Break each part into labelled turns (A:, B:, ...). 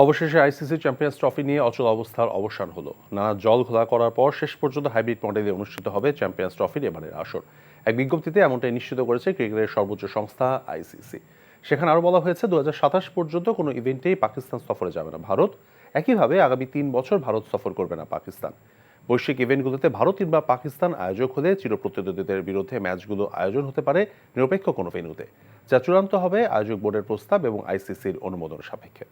A: অবশেষে ICC champions trophy নিয়ে অচল অবস্থার অবসান হলো। নানা জল ঘোলা করার পর শেষ পর্যন্ত হাইব্রিড মডেলে অনুষ্ঠিত হবে চ্যাম্পিয়ন্স ট্রফির এবারের আসর। এক বিজ্ঞপ্তিতে এমনটাই নিশ্চিত করেছে ক্রিকেটের সর্বোচ্চ সংস্থা আইসিসি। সেখানে আরও বলা হয়েছে 2027 পর্যন্ত কোনো ইভেন্টেই পাকিস্তান সফরে যাবে না ভারত। একইভাবে আগামী 3 বছর ভারত সফর করবে না পাকিস্তান। বৈশ্বিক ইভেন্টগুলোতে ভারত কিংবা পাকিস্তান আয়োজক হলে চিরপ্রতিদ্বন্দ্বীদের বিরুদ্ধে ম্যাচগুলো আয়োজন হতে পারে নিরপেক্ষ কোনো ভেন্যুতে, যা চূড়ান্ত হবে আয়োজক বোর্ডের প্রস্তাব এবং আইসিসির অনুমোদন সাপেক্ষে।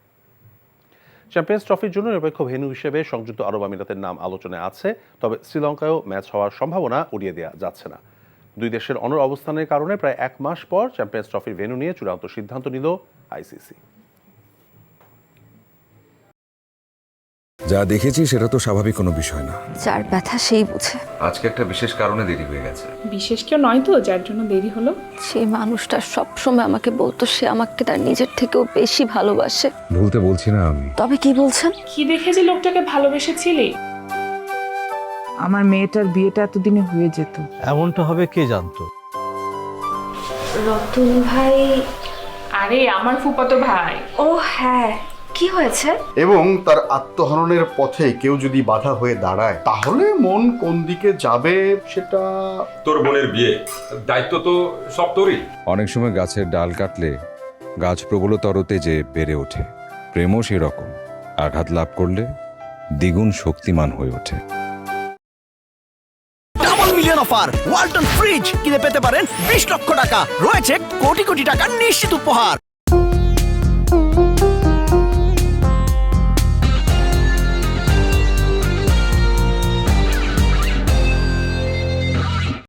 A: চ্যাম্পিয়ন্স ট্রফির জন্য নিরপেক্ষ ভেন্যু হিসেবে সংযুক্ত আরব আমিরাতের নাম আলোচনায় আছে, তবে শ্রীলঙ্কায়ও ম্যাচ হওয়ার সম্ভাবনা উড়িয়ে দেওয়া যাচ্ছে না। দুই দেশের অনড় অবস্থানের কারণে প্রায় 1 মাস পর চ্যাম্পিয়ন্স ট্রফির ভেন্যু নিয়ে চূড়ান্ত সিদ্ধান্ত নিল আইসিসি।
B: যা দেখেছি সেটা তো স্বাভাবিক কোনো বিষয় না।
C: যার ব্যথা সেই বুঝে।
D: আজকে একটা বিশেষ কারণে দেরি হয়ে গেছে।
E: বিশেষ কেউ নয় তো যার জন্য দেরি হলো।
C: সেই মানুষটা সবসময় আমাকে বলতো সে আমাকে তার নিজের থেকেও বেশি ভালোবাসে।
B: ভুলতে বলছি না আমি।
C: তবে কি বলছেন?
E: কি দেখে যে লোকটাকে ভালোবেসেছিলি?
F: আমার মেয়েটার বিয়েটা এতদিনে হয়ে যেত।
G: এমনটা হবে কে জানতো।
C: রতন ভাই।
E: আরে আমার ফুফাতো ভাই।
C: ও হ্যাঁ, কি হয়েছে?
H: এবং তার আত্মহননের পথে কেউ যদি বাধা হয়ে দাঁড়ায় তাহলে মন কোন দিকে যাবে সেটা।
I: তোর বোনের বিয়ে, দায়িত্ব তো সব তোরই।
B: অনেক সময় গাছের ডাল কাটলে গাছ প্রবলতরতে যে বেড়ে ওঠে, প্রেমও সেরকম। আঘাত লাভ করলে দ্বিগুণ শক্তিমান হয়ে ওঠে।
J: Double million offer Walton fridge কিনে পেতে পারেন 20 লক্ষ টাকা, রয়েছে কোটি কোটি টাকার নিশ্চিত উপহার।